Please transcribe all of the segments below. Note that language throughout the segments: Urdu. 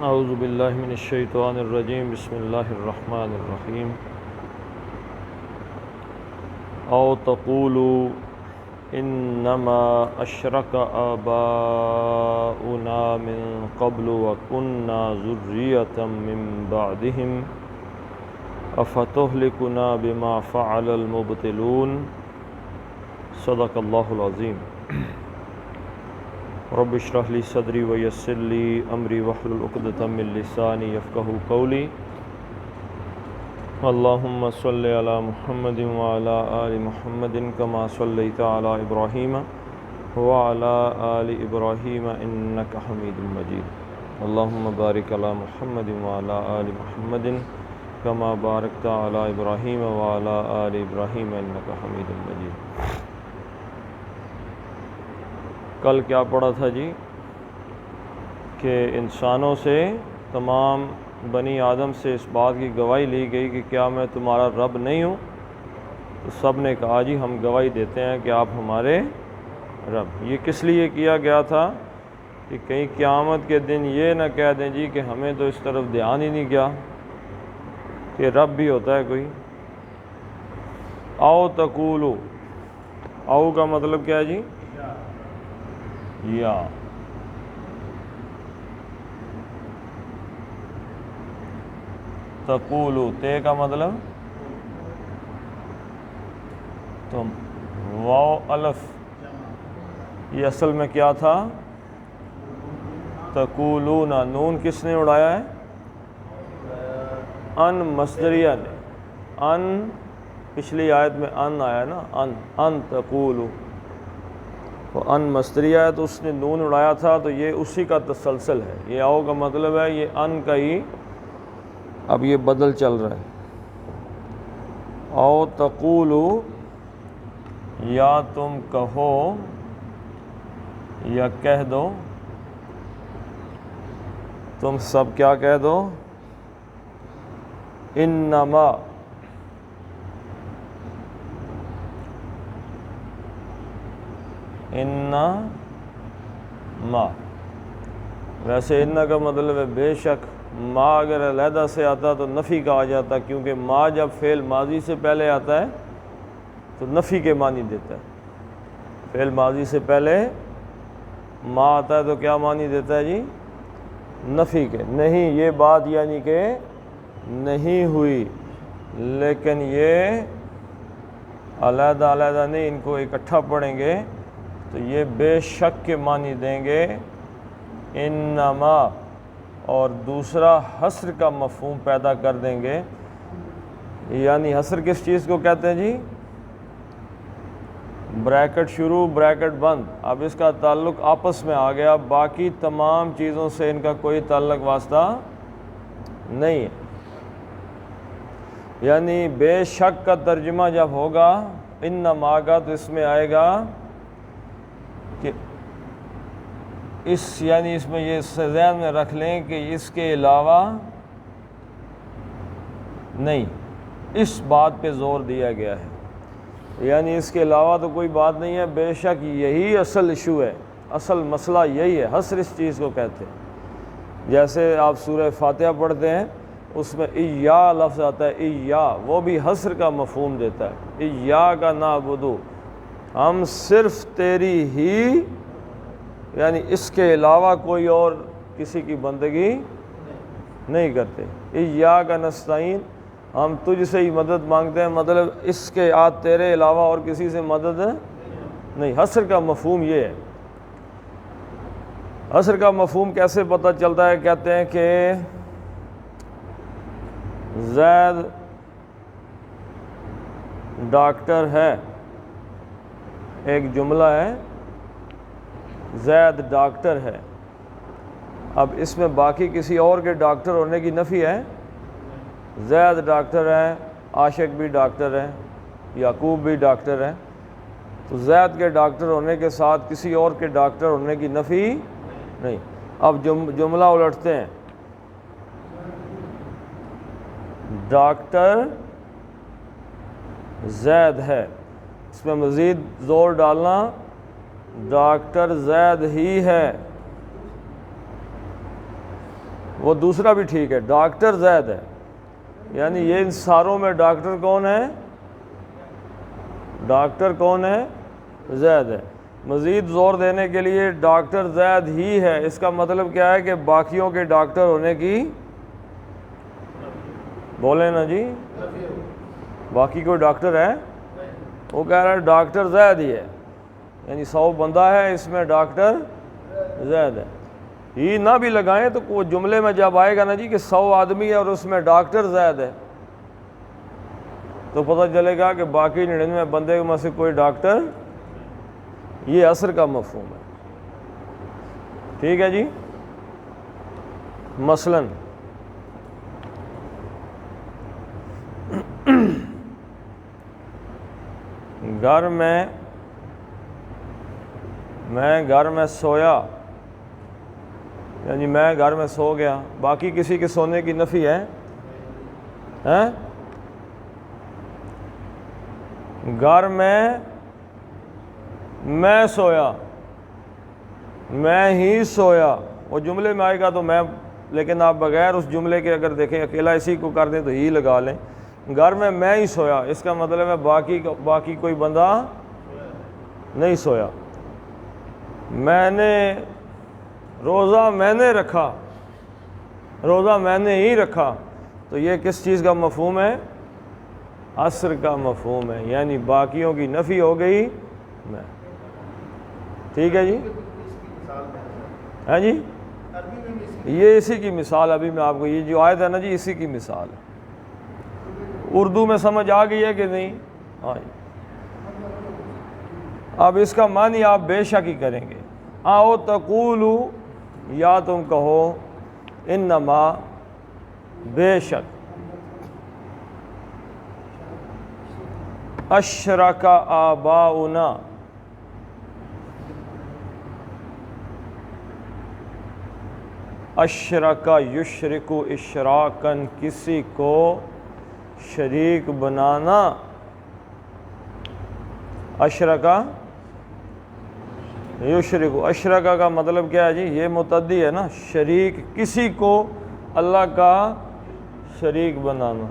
اعوذ باللہ من الشیطان الرجیم بسم اللہ الرحمن الرحیم او تقولوا انما اشرک آباؤنا من قبل وکننا ذریۃ من بعدہم افتہلکنا بما فعل المبطلون صدق اللہ العظیم رب اشرح لی صدری ویسر لی امری واحلل عقدۃ من لسانی یفقہوا قولی اللہم صلی علی محمد وعلی آل محمد کما صلیت علی ابراہیم وعلی آل ابراہیم انک حمید مجید اللہم بارک علی محمد وعلی آل محمد کما بارکت علی ابراہیم وعلی آل ابراہیم انک حمید مجید۔ کل کیا پڑھا تھا جی کہ انسانوں سے، تمام بنی آدم سے اس بات کی گواہی لی گئی کہ کیا میں تمہارا رب نہیں ہوں؟ تو سب نے کہا جی ہم گواہی دیتے ہیں کہ آپ ہمارے رب۔ یہ کس لیے کیا گیا تھا کہ کہیں قیامت کے دن یہ نہ کہہ دیں جی کہ ہمیں تو اس طرف دھیان ہی نہیں گیا کہ رب بھی ہوتا ہے کوئی۔ او تقولو، او کا مطلب کیا ہے جی؟ یا تقولو، تے کا مطلب تم، واو الف، یہ اصل میں کیا تھا؟ تقولون، نون کس نے اڑایا ہے؟ ان مصدریہ نے۔ ان پچھلی آیت میں ان آیا نا، ان تقولو، تو ان مصدریہ ہے تو اس نے نون اڑایا تھا، تو یہ اسی کا تسلسل ہے۔ یہ آؤ کا مطلب ہے یہ ان کا ہی اب یہ بدل چل رہا ہے۔ او تقولو، یا تم کہو یا کہہ دو، تم سب کیا کہہ دو؟ انما، انما، ویسے ان کا مطلب ہے بے شک، ما اگر علیحدہ سے آتا تو نفی کہا جاتا، کیونکہ ما جب فعل ماضی سے پہلے آتا ہے تو نفی کے معنی دیتا ہے۔ فعل ماضی سے پہلے ما آتا ہے تو کیا معنی دیتا ہے جی؟ نفی کے۔ نہیں، یہ بات یعنی کہ نہیں ہوئی، لیکن یہ علیحدہ علیحدہ نہیں، ان کو اکٹھا پڑھیں گے تو یہ بے شک کے معنی دیں گے انما، اور دوسرا حصر کا مفہوم پیدا کر دیں گے۔ یعنی حصر کس چیز کو کہتے ہیں جی؟ بریکٹ شروع بریکٹ بند، اب اس کا تعلق آپس میں آ گیا، باقی تمام چیزوں سے ان کا کوئی تعلق واسطہ نہیں ہے۔ یعنی بے شک کا ترجمہ جب ہوگا انما کا تو اس میں آئے گا کہ یعنی اس میں یہ ذہن میں رکھ لیں کہ اس کے علاوہ نہیں، اس بات پہ زور دیا گیا ہے، یعنی اس کے علاوہ تو کوئی بات نہیں ہے، بے شک یہی اصل ایشو ہے، اصل مسئلہ یہی ہے، حصر اس چیز کو کہتے ہیں۔ جیسے آپ سورہ فاتحہ پڑھتے ہیں، اس میں ایا لفظ آتا ہے، ایا، وہ بھی حصر کا مفہوم دیتا ہے۔ ایاک نعبد، ہم صرف تیری ہی، یعنی اس کے علاوہ کوئی اور کسی کی بندگی نہیں کرتے۔ ایاک نستعین، ہم تجھ سے ہی مدد مانگتے ہیں، مطلب اس کے تیرے علاوہ اور کسی سے مدد نہیں۔ حصر کا مفہوم یہ ہے۔ حصر کا مفہوم کیسے پتہ چلتا ہے؟ کہتے ہیں کہ زید ڈاکٹر ہے، ایک جملہ ہے زید ڈاکٹر ہے، اب اس میں باقی کسی اور کے ڈاکٹر ہونے کی نفی ہے؟ زید ڈاکٹر ہے، عاشق بھی ڈاکٹر ہے، یعقوب بھی ڈاکٹر ہے، تو زید کے ڈاکٹر ہونے کے ساتھ کسی اور کے ڈاکٹر ہونے کی نفی نہیں۔ اب جملہ الٹتے ہیں، ڈاکٹر زید ہے، اس میں مزید زور ڈالنا، ڈاکٹر زید ہی ہے، وہ دوسرا بھی ٹھیک ہے، ڈاکٹر زید ہے، یعنی یہ ان ساروں میں ڈاکٹر کون ہے؟ ڈاکٹر کون ہے؟ زید ہے۔ مزید زور دینے کے لیے ڈاکٹر زید ہی ہے، اس کا مطلب کیا ہے کہ باقیوں کے ڈاکٹر ہونے کی، بولیں نا جی، باقی کوئی ڈاکٹر ہے؟ وہ کہہ رہا ہے ڈاکٹر زید ہی ہے، یعنی 100 بندہ ہے، اس میں ڈاکٹر زید ہے۔ ہی نہ بھی لگائیں تو وہ جملے میں جب آئے گا نا جی کہ 100 آدمی ہے اور اس میں ڈاکٹر زید ہے، تو پتہ چلے گا کہ باقی 99 بندے میں سے کوئی ڈاکٹر، یہ عصر کا مفہوم ہے۔ ٹھیک ہے جی۔ مثلاً گھر میں گھر میں سویا، یعنی میں گھر میں سو گیا، باقی کسی کے سونے کی نفی ہے؟ گھر میں سویا، میں ہی سویا، وہ جملے میں آئے گا تو میں، لیکن آپ بغیر اس جملے کے اگر دیکھیں اکیلا اسی کو کر دیں تو ہی لگا لیں۔ گھر میں ہی سویا، اس کا مطلب ہے باقی کوئی بندہ نہیں سویا۔ میں نے روزہ میں نے رکھا، روزہ میں نے ہی رکھا، تو یہ کس چیز کا مفہوم ہے؟ عصر کا مفہوم ہے، یعنی باقیوں کی نفی ہو گئی میں۔ ٹھیک ہے جی؟ ہاں جی، یہ اسی کی مثال ابھی میں آپ کو، یہ جو آیت ہے نا جی، اسی کی مثال ہے۔ اردو میں سمجھ آ گئی ہے کہ نہیں؟ ہاں جی۔ اب اس کا معنی آپ بے شک ہی کریں گے۔ آؤ تقولو، یا تم کہو، انما، بے شک، اشرک آباؤنا، اشرک یشرک اشراکن، کسی کو شریک بنانا، اشرکا یشرک، اشرکا کا مطلب کیا ہے جی؟ یہ متعدی ہے نا، شریک، کسی کو اللہ کا شریک بنانا۔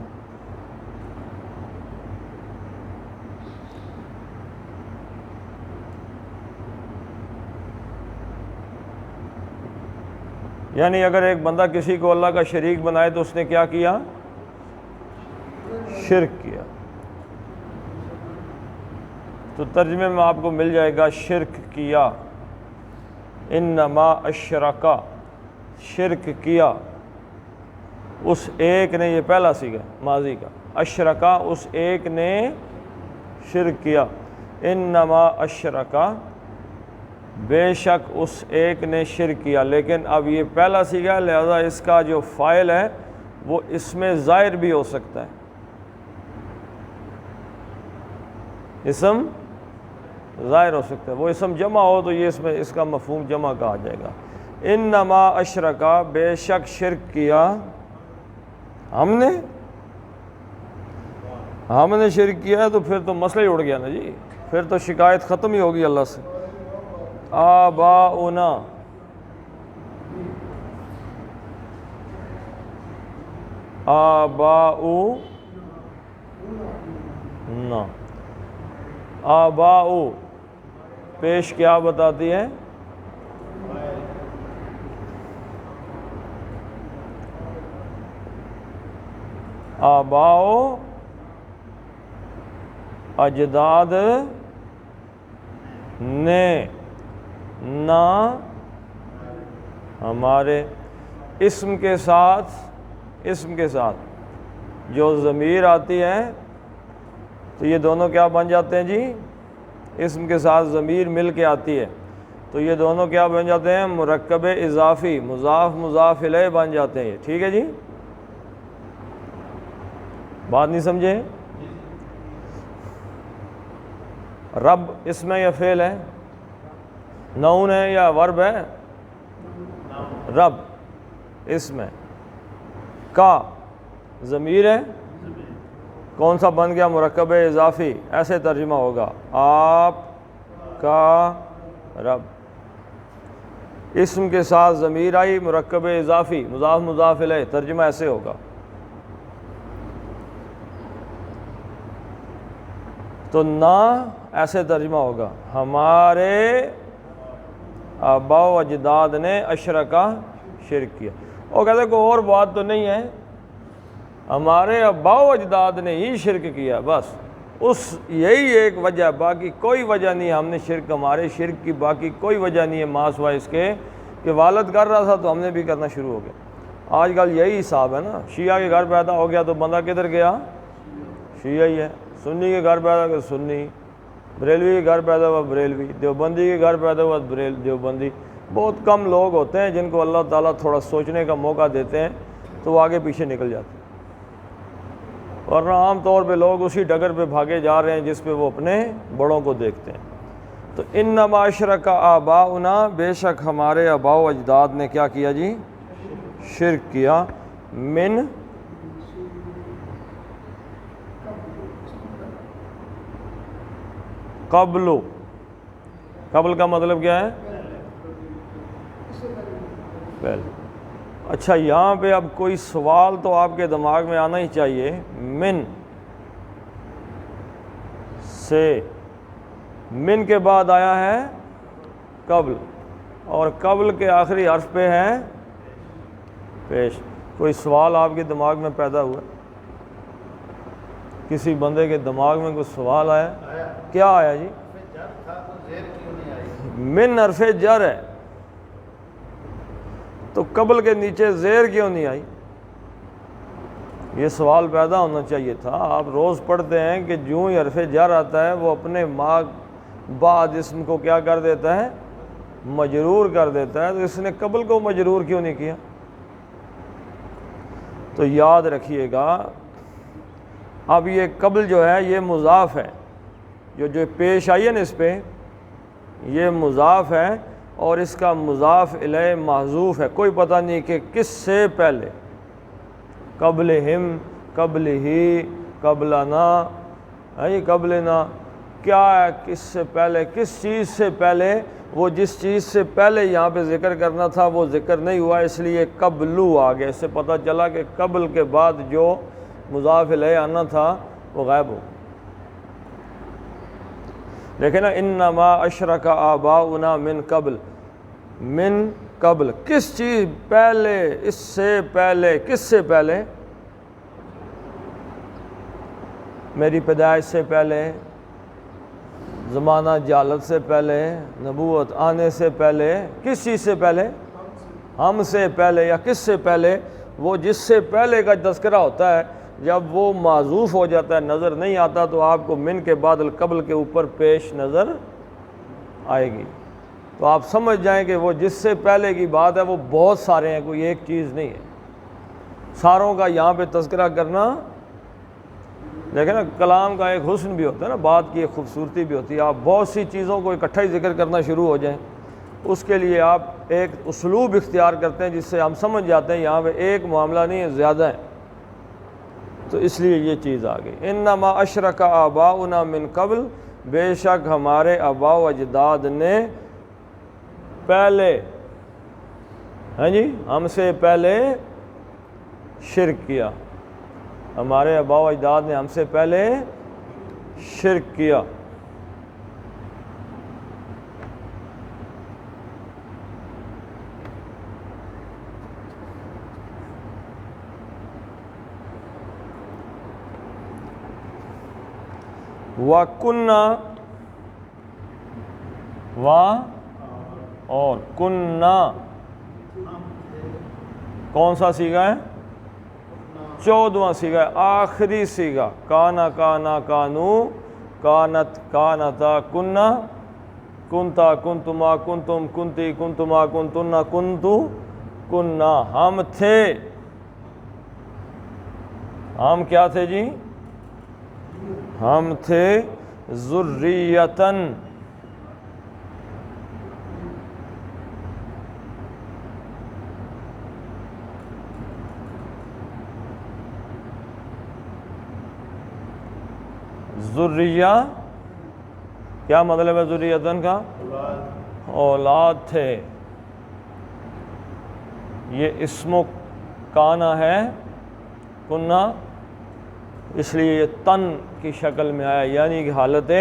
یعنی اگر ایک بندہ کسی کو اللہ کا شریک بنائے تو اس نے کیا کیا؟ شرک کیا۔ تو ترجمے میں آپ کو مل جائے گا شرک کیا، انما اشرکا، شرک کیا، اس ایک نے، یہ پہلا صیغہ ماضی کا، اشرکا، اس ایک نے شرک کیا، انما اشرکا، بے شک اس ایک نے شرک کیا۔ لیکن اب یہ پہلا صیغہ ہے، لہذا اس کا جو فاعل ہے وہ اس میں ظاہر بھی ہو سکتا ہے، اسم ظاہر ہو سکتا ہے، وہ اسم جمع ہو تو یہ اس کا مفہوم جمع کہا جائے گا۔ انما اشرکا، بے شک شرک کیا، ہم نے شرک کیا ہے، تو پھر تو مسئلہ ہی اڑ گیا نا جی، پھر تو شکایت ختم ہی ہوگی اللہ سے۔ آباؤنا، آباؤنا، آباؤ پیش کیا بتاتی ہے؟ آباؤ، اجداد نے، نہ ہمارے، اسم کے ساتھ جو ضمیر آتی ہے تو یہ دونوں کیا بن جاتے ہیں جی؟ اسم کے ساتھ ضمیر مل کے آتی ہے تو یہ دونوں کیا بن جاتے ہیں؟ مرکب اضافی، مضاف مضاف الیہ بن جاتے ہیں۔ ٹھیک ہے جی، بات نہیں سمجھے؟ رب اسم ہے یا فعل ہے؟ نون ہے یا ورب ہے؟ رب اسم ہے، کا ضمیر ہے، کون سا بن گیا؟ مرکب اضافی، ایسے ترجمہ ہوگا، آپ کا رب۔ اسم کے ساتھ ضمیر آئی، مرکب اضافی، مضاف مضاف الیہ، ترجمہ ایسے ہوگا۔ تو نہ ایسے ترجمہ ہوگا، ہمارے آباء و اجداد نے اشرکا، شرک کیا۔ وہ کہتے کوئی اور بات تو نہیں ہے، ہمارے آباء و اجداد نے ہی شرک کیا، بس یہی ایک وجہ، باقی کوئی وجہ نہیں۔ ہم نے شرک، ہمارے شرک کی باقی کوئی وجہ نہیں ہے، ما سوائے اس کے کہ والد کر رہا تھا تو ہم نے بھی کرنا شروع ہو گیا۔ آج کل یہی حساب ہے نا، شیعہ کے گھر پیدا ہو گیا تو بندہ کدھر گیا؟ شیعہ ہی ہے۔ سنی کے گھر پیدا ہوا سنی، بریلوی کے گھر پیدا ہوا بریلوی، دیوبندی کے گھر پیدا ہوا دیوبندی۔ بہت کم لوگ ہوتے ہیں جن کو اللہ تعالیٰ تھوڑا سوچنے کا موقع دیتے ہیں تو وہ آگے پیچھے نکل جاتے ہیں، ورنہ عام طور پہ لوگ اسی ڈگر پہ بھاگے جا رہے ہیں جس پہ وہ اپنے بڑوں کو دیکھتے ہیں۔ تو انما اشرک آباؤنا، بے شک ہمارے آباء و اجداد نے کیا کیا جی؟ شرک کیا۔ من قبل، قبل کا مطلب کیا ہے؟ پہلے۔ اچھا یہاں پہ اب کوئی سوال تو آپ کے دماغ میں آنا ہی چاہیے، من سے، من کے بعد آیا ہے قبل، اور قبل کے آخری حرف پہ ہے پیش۔ کوئی سوال آپ کے دماغ میں پیدا ہوا؟ کسی بندے کے دماغ میں کوئی سوال آیا؟ کیا آیا جی؟ من حرف جر ہے تو قبل کے نیچے زیر کیوں نہیں آئی؟ یہ سوال پیدا ہونا چاہیے تھا۔ آپ روز پڑھتے ہیں کہ جو ہی حرف جر آتا ہے وہ اپنے بعد اسم کو کیا کر دیتا ہے؟ مجرور کر دیتا ہے، تو اس نے قبل کو مجرور کیوں نہیں کیا؟ تو یاد رکھیے گا، اب یہ قبل جو ہے یہ مضاف ہے، جو پیش آئی ہے نا اس پہ، یہ مضاف ہے اور اس کا مضاف الیہ محذوف ہے، کوئی پتہ نہیں کہ کس سے پہلے، قبلہم، قبل ہی، قبلنا، قبلنا، کیا ہے کس سے پہلے، کس چیز سے پہلے؟ وہ جس چیز سے پہلے یہاں پہ ذکر کرنا تھا وہ ذکر نہیں ہوا، اس لیے قبلو آ گیا۔ اس سے پتہ چلا کہ قبل کے بعد جو مضاف الیہ آنا تھا وہ غائب ہو۔ دیکھیں نا، انما اشرک آباؤنا من قبل، من قبل، کس چیز پہلے، اس سے پہلے، کس سے پہلے؟ میری پیدائش سے پہلے، زمانہ جہالت سے پہلے، نبوت آنے سے پہلے، کس چیز سے پہلے؟ ہم سے پہلے یا کس سے پہلے؟ وہ جس سے پہلے کا تذکرہ ہوتا ہے جب وہ معذوف ہو جاتا ہے، نظر نہیں آتا، تو آپ کو من کے بعد القبل کے اوپر پیش نظر آئے گی۔ تو آپ سمجھ جائیں کہ وہ جس سے پہلے کی بات ہے وہ بہت سارے ہیں، کوئی ایک چیز نہیں ہے۔ ساروں کا یہاں پہ تذکرہ کرنا، دیکھیں نا کلام کا ایک حسن بھی ہوتا ہے نا، بات کی ایک خوبصورتی بھی ہوتی ہے۔ آپ بہت سی چیزوں کو اکٹھا ہی ذکر کرنا شروع ہو جائیں، اس کے لیے آپ ایک اسلوب اختیار کرتے ہیں جس سے ہم سمجھ جاتے ہیں یہاں پہ ایک معاملہ نہیں ہے، زیادہ ہے، تو اس لیے یہ چیز آ گئی۔ انما اشرک آباؤنا من قبل، بے شک ہمارے آباء و اجداد نے پہلے، ہم سے پہلے شرک کیا، ہمارے آباء و اجداد نے ہم سے پہلے شرک کیا۔ وَكُنَّا، اور کنّا کون سا سیغہ ہے؟ 14واں سیغہ ہے، آخری سیغہ۔ کانا، کانا، کانو، کانت، کانتا، کنّا، کنتا، کنتما، کنتم، کنتی، کنتما، کنتنا، کنتو، کنّا۔ ہم تھے، ہم کیا تھے جی؟ ہم تھے ذریتاً، ذریہ کیا مطلب ہے ذریتاً کا؟ اولاد تھے، یہ اسم و کانا ہے، کنہ، اس لیے یہ تن کی شکل میں آیا، یعنی کہ حالت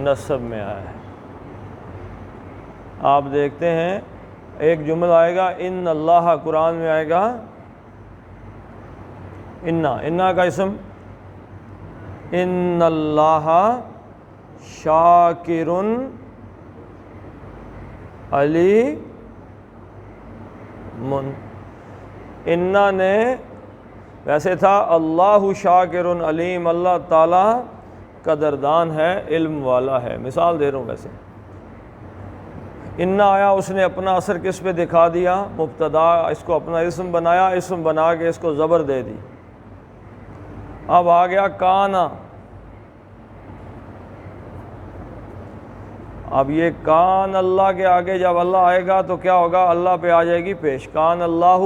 نصب میں آیا ہے۔ آپ دیکھتے ہیں ایک جملہ آئے گا ان اللہ، قرآن میں آئے گا انا کا اسم، ان اللہ شاکر علی من۔ انا نے ویسے تھا اللہ شاکر علیم، اللہ تعالیٰ قدردان ہے، علم والا ہے۔ مثال دے رہا ہوں ویسے، انا آیا، اس نے اپنا اثر کس پہ دکھا دیا؟ مبتدا، اس کو اپنا اسم بنایا، اسم بنا کے اس کو زبر دے دی۔ اب آ گیا کانا، اب یہ کان اللہ کے آگے جب اللہ آئے گا تو کیا ہوگا؟ اللہ پہ آ جائے گی پیش، کان اللہ۔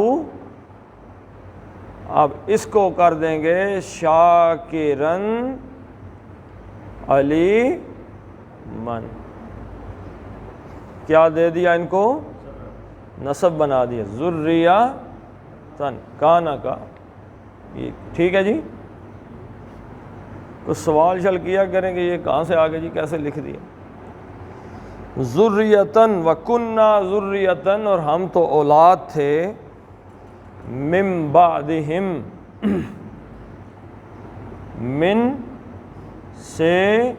اب اس کو کر دیں گے شاکرن علی من، کیا دے دیا ان کو؟ نصب بنا دیا، ذریتن، کانا کا۔ یہ ٹھیک ہے جی؟ کچھ سوال چل کیا کریں گے یہ کہاں سے آگے جی، کیسے لکھ دیا؟ ذریتن وکننا ذریتن، اور ہم تو اولاد تھے، من بعدہم، من سے،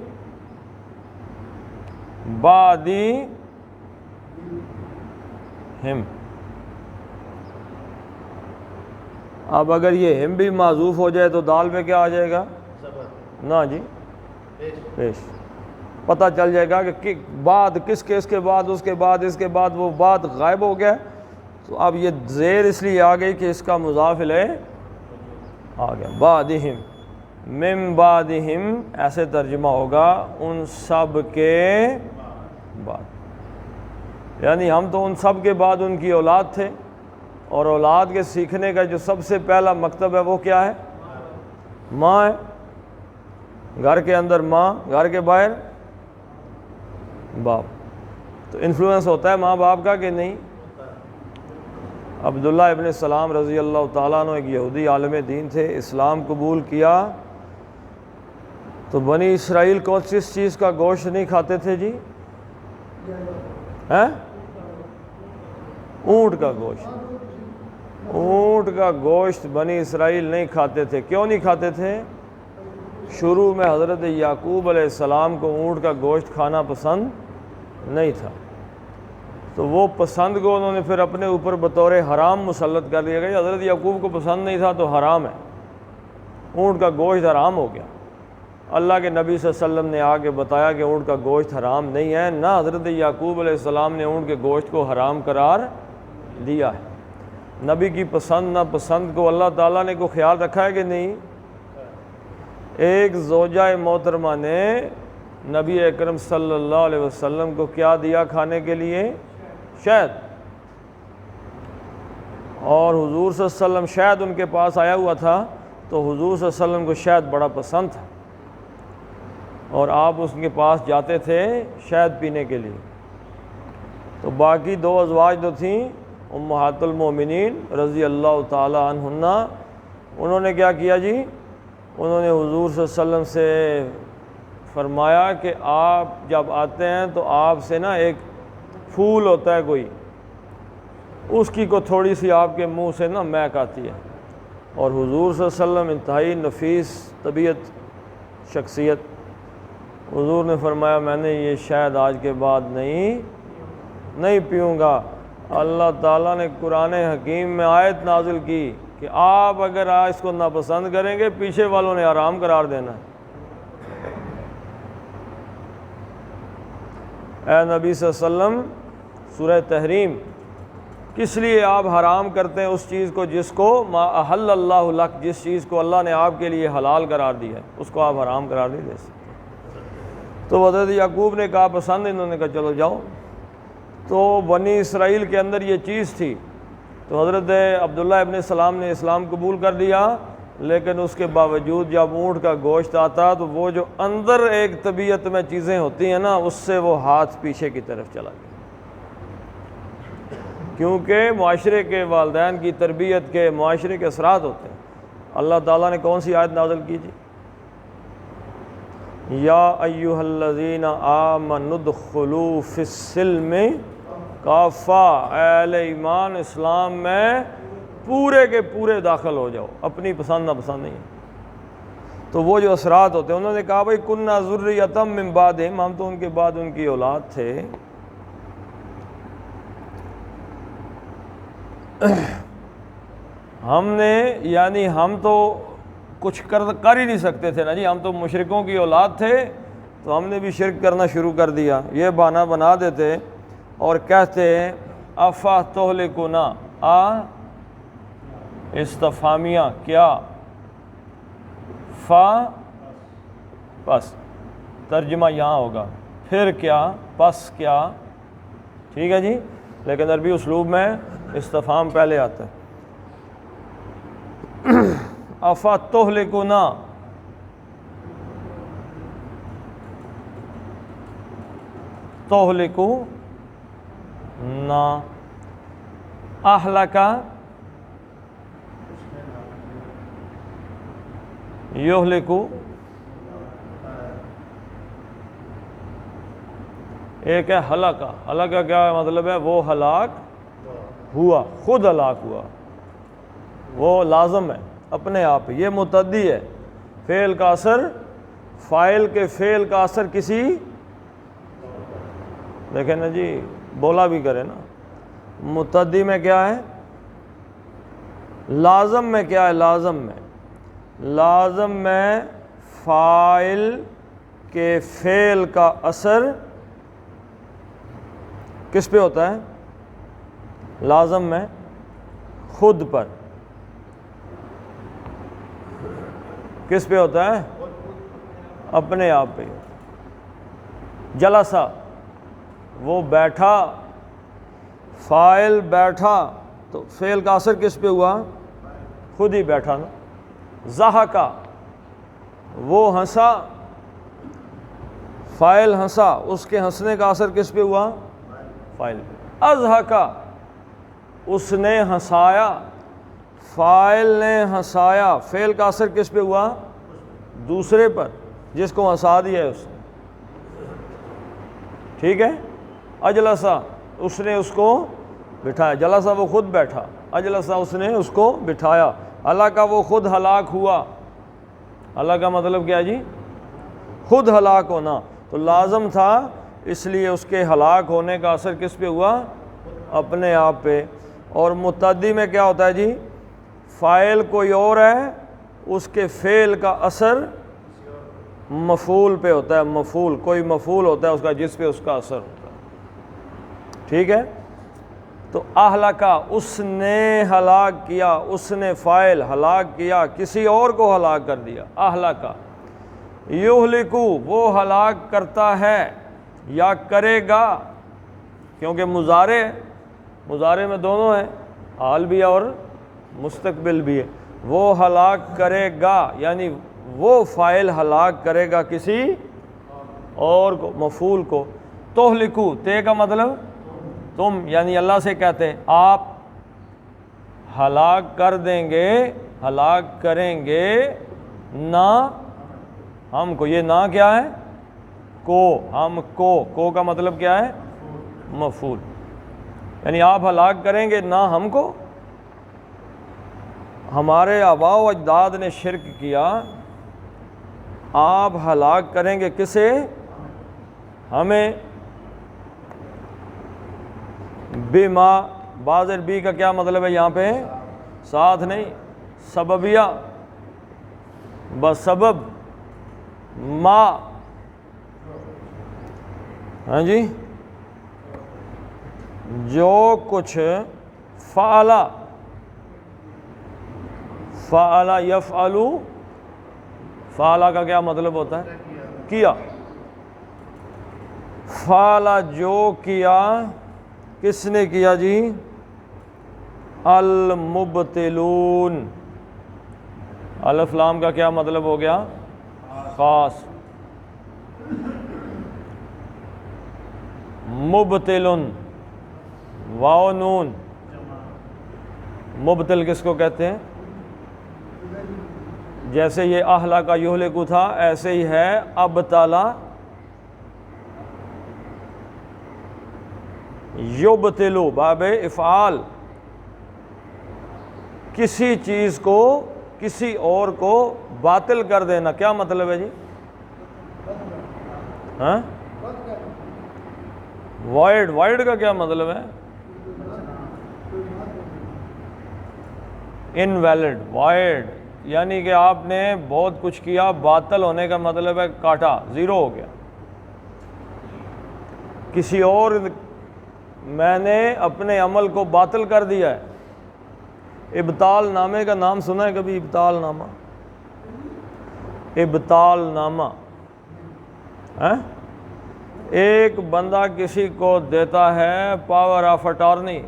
بعدی ہم۔ اب اگر یہ ہم بھی معذوف ہو جائے تو دال میں کیا آ جائے گا؟ نا جی، پیش۔ پتہ چل جائے گا کہ بعد کس کے، اس کے بعد، اس کے بعد، اس کے بعد، وہ بعد غائب ہو گیا، تو اب یہ زیر اس لیے آ گئی کہ اس کا مضاف الیہ آ گیا، بعدہم، من بعدہم، ایسے ترجمہ ہوگا ان سب کے بعد، یعنی ہم تو ان سب کے بعد ان کی اولاد تھے، اور اولاد کے سیکھنے کا جو سب سے پہلا مکتب ہے وہ کیا ہے؟ ماں ہے۔ گھر کے اندر ماں، گھر کے باہر باپ، تو انفلوئنس ہوتا ہے ماں باپ کا کہ نہیں؟ عبداللہ ابن سلام رضی اللہ تعالیٰ عنہ ایک یہودی عالم دین تھے، اسلام قبول کیا تو بنی اسرائیل کون سی چیز کا گوشت نہیں کھاتے تھے جی؟ اونٹ کا گوشت، اونٹ کا گوشت بنی اسرائیل نہیں کھاتے تھے۔ کیوں نہیں کھاتے تھے؟ شروع میں حضرت یعقوب علیہ السلام کو اونٹ کا گوشت کھانا پسند نہیں تھا، تو وہ پسند کو انہوں نے پھر اپنے اوپر بطور حرام مسلط کر دیا گیا۔ حضرت یعقوب کو پسند نہیں تھا تو حرام ہے، اونٹ کا گوشت حرام ہو گیا۔ اللہ کے نبی صلی اللہ علیہ وسلم نے آ کے بتایا کہ اونٹ کا گوشت حرام نہیں ہے، نہ حضرت یعقوب علیہ السلام نے اونٹ کے گوشت کو حرام قرار دیا ہے۔ نبی کی پسند نہ پسند کو اللہ تعالیٰ نے کو خیال رکھا ہے کہ نہیں؟ ایک زوجہ محترمہ نے نبی اکرم صلی اللہ علیہ وسلم کو کیا دیا کھانے کے لیے؟ شہد، اور حضور صلی اللہ علیہ وسلم شہد ان کے پاس آیا ہوا تھا، تو حضور صلی اللہ علیہ وسلم کو شہد بڑا پسند تھا، اور آپ اس کے پاس جاتے تھے شہد پینے کے لیے۔ تو باقی دو ازواج جو تھیں امہات المومنین رضی اللہ تعالی عنہن، انہوں نے کیا کیا جی؟ انہوں نے حضور صلی اللہ علیہ وسلم سے فرمایا کہ آپ جب آتے ہیں تو آپ سے نا ایک پھول ہوتا ہے کوئی، اس کی کو تھوڑی سی آپ کے منہ سے نا مہک آتی ہے، اور حضور صلی اللہ علیہ وسلم انتہائی نفیس طبیعت شخصیت، حضور نے فرمایا میں نے یہ شاید آج کے بعد نہیں پیوں گا۔ اللہ تعالیٰ نے قرآن حکیم میں آیت نازل کی کہ آپ اگر اس کو ناپسند کریں گے پیچھے والوں نے حرام قرار دینا ہے۔ اے نبی صلی اللہ علیہ وسلم، سورہ تحریم، کس لیے آپ حرام کرتے ہیں اس چیز کو جس کو ما احل اللہ لک، جس چیز کو اللہ نے آپ کے لیے حلال قرار دیا ہے اس کو آپ حرام قرار نہیں دے سکتے۔ تو حضرت یعقوب نے کہا پسند، انہوں نے کہا چلو جاؤ۔ تو بنی اسرائیل کے اندر یہ چیز تھی، تو حضرت عبداللہ ابن سلام نے اسلام قبول کر لیا، لیکن اس کے باوجود جب اونٹ کا گوشت آتا تو وہ جو اندر ایک طبیعت میں چیزیں ہوتی ہیں نا، اس سے وہ ہاتھ پیچھے کی طرف چلا گیا۔ کیونکہ معاشرے کے والدین کی تربیت کے معاشرے کے اثرات ہوتے ہیں۔ اللہ تعالیٰ نے کون سی آیت نازل کی جی؟ یا ایھا الذین آمنوا ادخلوا فی السلم کافہ، اے اہل ایمان اسلام میں پورے کے پورے داخل ہو جاؤ، اپنی پسند ناپسند نہیں۔ تو وہ جو اثرات ہوتے ہیں، انہوں نے کہا بھائی کننا ذریۃ من بعدہم، ہم تو ان کے بعد ان کی اولاد تھے۔ ہم نے یعنی ہم تو کچھ کر ہی نہیں سکتے تھے نا جی، ہم تو مشرکوں کی اولاد تھے، تو ہم نے بھی شرک کرنا شروع کر دیا۔ یہ بہانہ بنا دیتے اور کہتے ہیں افا تہلکنا، استفہامیہ کیا، فا پس، ترجمہ یہاں ہوگا، پھر کیا، پس کیا، ٹھیک ہے جی، لیکن عربی اسلوب میں استفہام پہلے آتا ہے۔ افا تہلکنا، تہلکو نا، اہلکا یہلکو، ایک ہے ہلاکا۔ ہلاکا کیا مطلب ہے؟ وہ ہلاک ہوا، خود ہلاک ہوا، وہ لازم ہے اپنے آپ۔ یہ متعدی ہے، فعل کا اثر، فاعل کے فعل کا اثر کسی، دیکھیں نا جی بولا بھی کرے نا، متعدی میں کیا ہے؟ لازم میں کیا ہے؟ لازم میں فاعل کے فعل کا اثر کس پہ ہوتا ہے؟ لازم میں خود پر۔ کس پہ ہوتا ہے؟ اپنے آپ پہ۔ جلسہ، وہ بیٹھا، فاعل بیٹھا، تو فعل کا اثر کس پہ ہوا؟ خود ہی بیٹھا نا۔ ضحکا، وہ ہنسا، فاعل ہنسا، اس کے ہنسنے کا اثر کس پہ ہوا؟ فاعل پہ۔ اضحکا، اس نے ہنسایا، فاعل نے ہنسایا، فعل کا اثر کس پہ ہوا؟ دوسرے پر، جس کو ہنسا دیا ہے اس نے، ٹھیک ہے۔ اجلسا، اس نے اس کو بٹھایا، جلسا وہ خود بیٹھا، اجلسا اس نے اس کو بٹھایا۔ ہلاکا، وہ خود ہلاک ہوا۔ ہلاک کا مطلب کیا جی؟ خود ہلاک ہونا۔ تو لازم تھا، اس لیے اس کے ہلاک ہونے کا اثر کس پہ ہوا؟ اپنے آپ پہ۔ اور متعدی میں کیا ہوتا ہے جی؟ فاعل کوئی اور ہے، اس کے فعل کا اثر مفعول پہ ہوتا ہے۔ مفعول، کوئی مفعول ہوتا ہے اس کا جس پہ اس کا اثر ہوتا ہے، ٹھیک ہے۔ تو اہلکا، اس نے ہلاک کیا، اس نے فاعل ہلاک کیا، کسی اور کو ہلاک کر دیا، اہلکا۔ یہلکو، وہ ہلاک کرتا ہے یا کرے گا، کیونکہ مضارع میں دونوں ہیں، حال بھی ہے اور مستقبل بھی ہے۔ وہ ہلاک کرے گا، یعنی وہ فاعل ہلاک کرے گا کسی اور کو، مفعول کو۔ تہلکو، تے کا مطلب تم، یعنی اللہ سے کہتے ہیں آپ ہلاک کر دیں گے، ہلاک کریں گے نہ ہم کو۔ یہ نہ کیا ہے؟ کو، ہم کو کا مطلب کیا ہے؟ مفعول، یعنی آپ ہلاک کریں گے نہ ہم کو۔ ہمارے آباء و اجداد نے شرک کیا، آپ ہلاک کریں گے کسے؟ ہمیں۔ بما، بعض عربی کا کیا مطلب ہے یہاں پہ؟ ساتھ نہیں، سببیہ، بسبب ما، ہاں جی، جو کچھ فعل یفعل، فعل کا کیا مطلب ہوتا ہے؟ کیا۔ فعل، جو کیا، کس نے کیا جی؟ المبتلون۔ الف لام کا کیا مطلب ہو گیا؟ خاص۔ مبتلن، واو نون، مبتل کس کو کہتے ہیں؟ جیسے یہ اہلا کا یہلکو تھا، ایسے ہی ہے ابتلا یبتلو، باب افعال، کسی چیز کو کسی اور کو باطل کر دینا. کیا مطلب ہے جی؟ ہاں، وائڈ کا کیا مطلب ہے؟ انویلڈ، وائڈ، یعنی کہ آپ نے بہت کچھ کیا، باطل ہونے کا مطلب ہے کاٹا، زیرو ہو گیا. کسی اور میں نے اپنے عمل کو باطل کر دیا ہے. ابطال نامے کا نام سنا ہے کبھی؟ ابطال نامہ، ابطال نامہ. ایک بندہ کسی کو دیتا ہے پاور آف اٹارنی،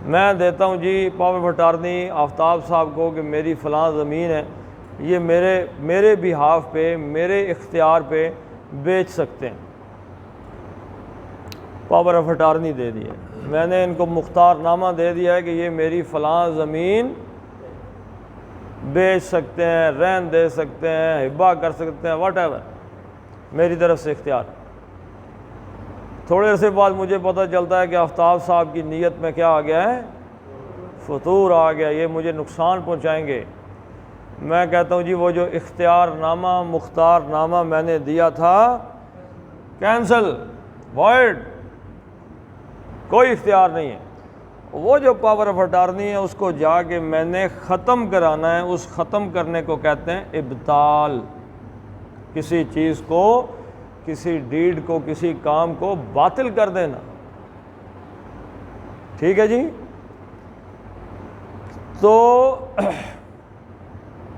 میں دیتا ہوں جی پاور آف اٹارنی آفتاب صاحب کو کہ میری فلاں زمین ہے، یہ میرے بہاف پہ، میرے اختیار پہ بیچ سکتے ہیں. پاور آف اٹارنی دے دی ہے، میں نے ان کو مختار نامہ دے دیا ہے کہ یہ میری فلاں زمین بیچ سکتے ہیں، رہن دے سکتے ہیں، ہبہ کر سکتے ہیں، واٹ ایور، میری طرف سے اختیار. تھوڑے عرصے بعد مجھے پتہ چلتا ہے کہ آفتاب صاحب کی نیت میں کیا آ گیا ہے؟ فطور آ گیا، یہ مجھے نقصان پہنچائیں گے. میں کہتا ہوں جی وہ جو اختیار نامہ، مختار نامہ میں نے دیا تھا، کینسل، وائڈ، کوئی اختیار نہیں ہے. وہ جو پاور آف اٹارنی ہے اس کو جا کے میں نے ختم کرانا ہے، اس ختم کرنے کو کہتے ہیں ابطال. کسی چیز کو، کسی ڈیڈ کو، کسی کام کو باطل کر دینا. ٹھیک ہے جی؟ تو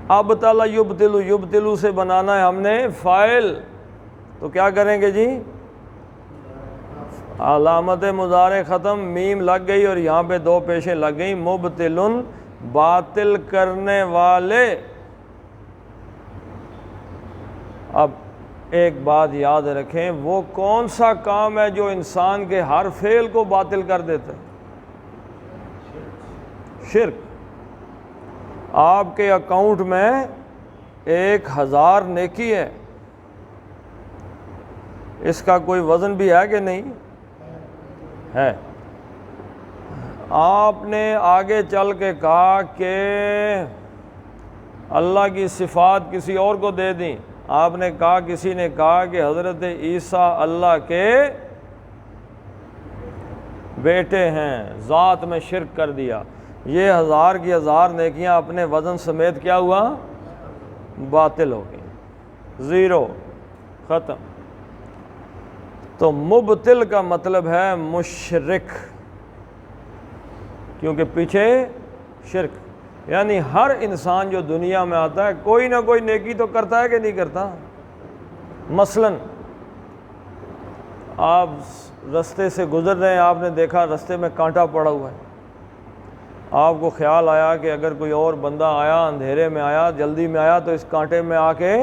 ابتلا یبتلو، یبتلو سے بنانا ہے ہم نے فاعل، تو کیا کریں گے جی؟ علامت مضارع ختم، میم لگ گئی اور یہاں پہ دو پیشیں لگ گئیں. مبتلن، باطل کرنے والے. اب ایک بات یاد رکھیں، وہ کون سا کام ہے جو انسان کے ہر فعل کو باطل کر دیتا ہے؟ شرک. آپ کے اکاؤنٹ میں 1000 نیکی ہے، اس کا کوئی وزن بھی ہے کہ نہیں ہے؟ آپ نے آگے چل کے کہا کہ اللہ کی صفات کسی اور کو دے دیں. آپ نے کہا، کسی نے کہا کہ حضرت عیسیٰ اللہ کے بیٹے ہیں، ذات میں شرک کر دیا. یہ 1000 کی 1000 نیکیاں اپنے وزن سمیت کیا ہوا؟ باطل ہو گئی، زیرو، ختم. تو مبتل کا مطلب ہے مشرک، کیونکہ پیچھے شرک. یعنی ہر انسان جو دنیا میں آتا ہے کوئی نہ کوئی نیکی تو کرتا ہے کہ نہیں کرتا؟ مثلاً آپ رستے سے گزر رہے ہیں، آپ نے دیکھا رستے میں کانٹا پڑا ہوا ہے، آپ کو خیال آیا کہ اگر کوئی اور بندہ آیا، اندھیرے میں آیا، جلدی میں آیا، تو اس کانٹے میں آ کے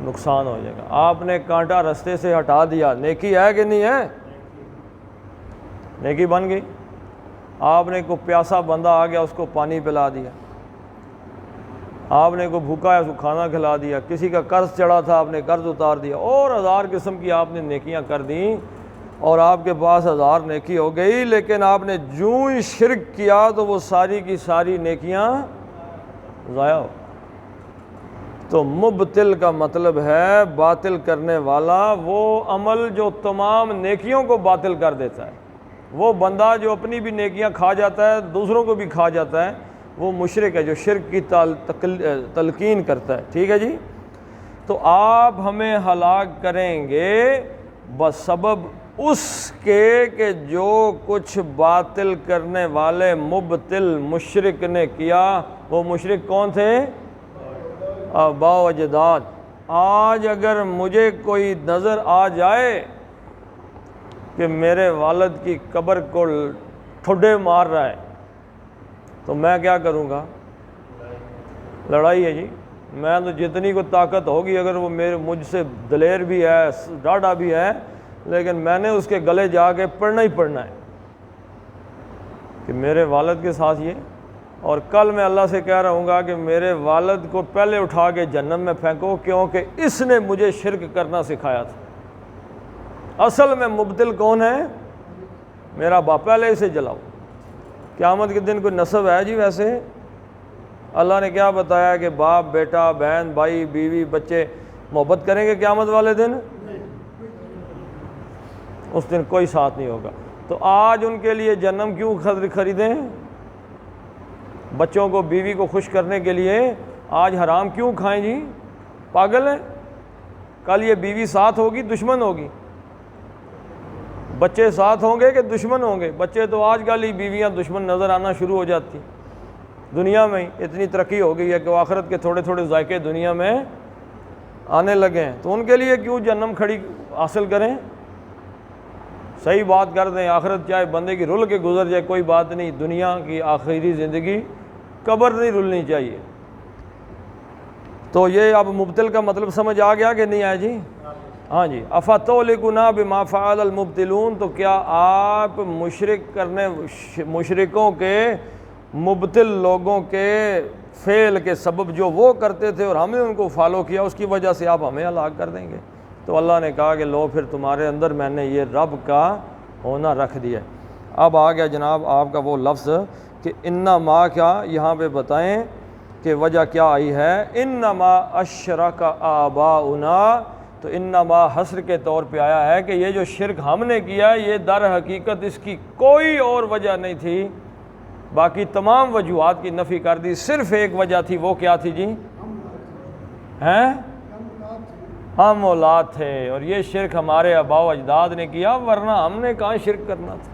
نقصان ہو جائے گا. آپ نے کانٹا رستے سے ہٹا دیا، نیکی ہے کہ نہیں ہے؟ نیکی بن گئی. آپ نے کوئی پیاسا بندہ آ گیا، اس کو پانی پلا دیا. آپ نے کوئی بھوکا ہے، اس کو کھانا کھلا دیا. کسی کا قرض چڑھا تھا، آپ نے قرض اتار دیا. اور 1000 قسم کی آپ نے نیکیاں کر دیں، اور آپ کے پاس 1000 نیکی ہو گئی. لیکن آپ نے جوں ہی شرک کیا تو وہ ساری کی ساری نیکیاں ضائع ہو. تو مبتل کا مطلب ہے باطل کرنے والا، وہ عمل جو تمام نیکیوں کو باطل کر دیتا ہے. وہ بندہ جو اپنی بھی نیکیاں کھا جاتا ہے، دوسروں کو بھی کھا جاتا ہے، وہ مشرک ہے جو شرک کی تلقین کرتا ہے. ٹھیک ہے جی؟ تو آپ ہمیں ہلاک کریں گے بسبب اس کے کہ جو کچھ باطل کرنے والے مبتل مشرک نے کیا. وہ مشرک کون تھے؟ آباء و اجداد. آج اگر مجھے کوئی نظر آ جائے کہ میرے والد کی قبر کو ٹھڈے مار رہا ہے تو میں کیا کروں گا؟ لڑائی ہے جی. میں تو جتنی کو طاقت ہوگی، اگر وہ مجھ سے دلیر بھی ہے، ڈاڈا بھی ہے، لیکن میں نے اس کے گلے جا کے پڑھنا ہی پڑھنا ہے کہ میرے والد کے ساتھ یہ، اور کل میں اللہ سے کہہ رہا ہوں گا کہ میرے والد کو پہلے اٹھا کے جہنم میں پھینکو، کیونکہ اس نے مجھے شرک کرنا سکھایا تھا۔ اصل میں مبتل کون ہے؟ میرا باپ، پہلے اسے جلاؤ۔ قیامت کے دن کوئی نسب ہے جی ویسے؟ اللہ نے کیا بتایا کہ باپ، بیٹا، بہن، بھائی، بیوی، بچے محبت کریں گے قیامت والے دن؟ اس دن کوئی ساتھ نہیں ہوگا۔ تو آج ان کے لیے جہنم کیوں خریدیں؟ بچوں کو، بیوی کو خوش کرنے کے لیے آج حرام کیوں کھائیں جی؟ پاگل ہیں؟ کل یہ بیوی ساتھ ہوگی دشمن ہوگی، بچے ساتھ ہوں گے کہ دشمن ہوں گے؟ بچے تو آج کل ہی بیویاں دشمن نظر آنا شروع ہو جاتی۔ دنیا میں اتنی ترقی ہو گئی ہے کہ آخرت کے تھوڑے تھوڑے ذائقے دنیا میں آنے لگے ہیں، تو ان کے لیے کیوں جہنم کھڑی حاصل کریں؟ صحیح بات کر دیں، آخرت چاہے بندے کی رل کے گزر جائے کوئی بات نہیں، دنیا کی آخری زندگی قبر نہیں رلنی چاہیے۔ تو یہ اب مبتل کا مطلب سمجھ آ گیا کہ نہیں آیا جی؟ ہاں جی۔ افتولکنا بما فعل المبتلون، تو کیا آپ مشرکوں کے، مبتل لوگوں کے فعل کے سبب جو وہ کرتے تھے اور ہم نے ان کو فالو کیا، اس کی وجہ سے آپ ہمیں ہلاک کر دیں گے؟ تو اللہ نے کہا کہ لو پھر تمہارے اندر میں نے یہ رب کا ہونا رکھ دیا۔ اب آ گیا جناب آپ کا وہ لفظ کہ انما، کیا یہاں پہ بتائیں کہ وجہ کیا آئی ہے؟ انما اشرک آباؤنا، تو انما حصر کے طور پہ آیا ہے کہ یہ جو شرک ہم نے کیا ہے یہ در حقیقت اس کی کوئی اور وجہ نہیں تھی، باقی تمام وجوہات کی نفی کر دی، صرف ایک وجہ تھی، وہ کیا تھی جی؟ ہیں؟ ہم اولاد تھے، اور یہ شرک ہمارے آباء و اجداد نے کیا، ورنہ ہم نے کہاں شرک کرنا تھا۔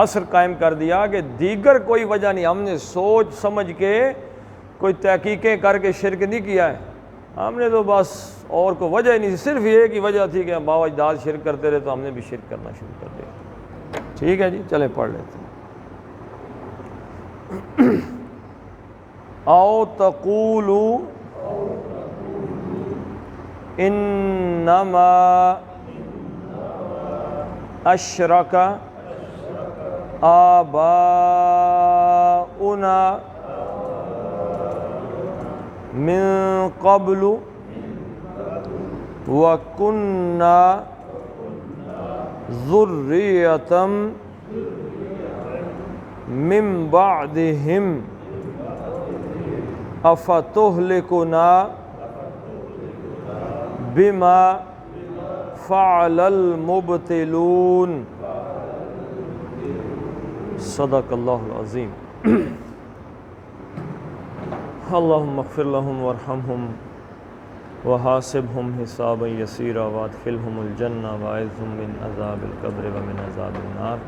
حصر قائم کر دیا کہ دیگر کوئی وجہ نہیں، ہم نے سوچ سمجھ کے کوئی تحقیقیں کر کے شرک نہیں کیا ہے، ہم نے تو بس اور کوئی وجہ ہی نہیں تھی، صرف یہ کی وجہ تھی کہ آباء و اجداد شرک کرتے رہے تو ہم نے بھی شرک کرنا شروع کر دیا۔ ٹھیک ہے جی، چلیں پڑھ لیتے ہیں۔ او تقولوا انما اشرک آباؤنا من قبل وکننا ذریۃ من بعدہم افتہلکنا بما فعل المبتلون۔ صدق اللہ العظیم۔ اللہم اغفر لهم وارحمهم وحاسبهم حسابا یسیرا وادخلهم الجنہ واعذهم من عذاب القبر ومن عذاب النار۔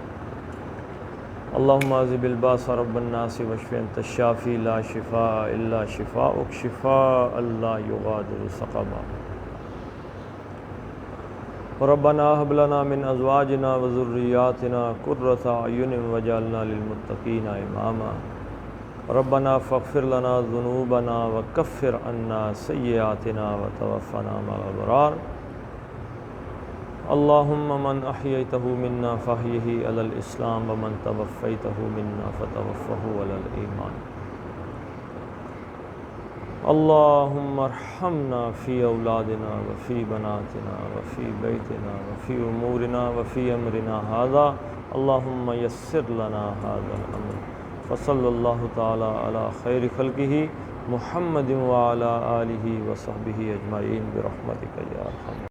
اللہم اذہب الباس رب الناس واشف انت الشافی لا شفاء الا شفاءک شفاء لا یغادر سقما۔ ربنا هب لنا من ازواجنا وذرياتنا قرة اعین واجعلنا للمتقین اماما۔ ربنا فاغفر لنا ذنوبنا وکفر عنا سیئاتنا وتوفنا مع الابرار۔ اللہم من احییتہ منا فاحیہ علی الاسلام ومن توفیتہ منا فتوفہ علی الایمان۔ اللہم ارحمنا فی اولادنا وفی بناتنا وفی بیتنا وفی امورنا وفی امرنا ھذا، اللہم یسر لنا ھذا الامر۔ وصلی اللہ تعالی علی خیر خلقہ محمد وعلی آلہ وصحبہ اجمعین برحمتک یا ارحم۔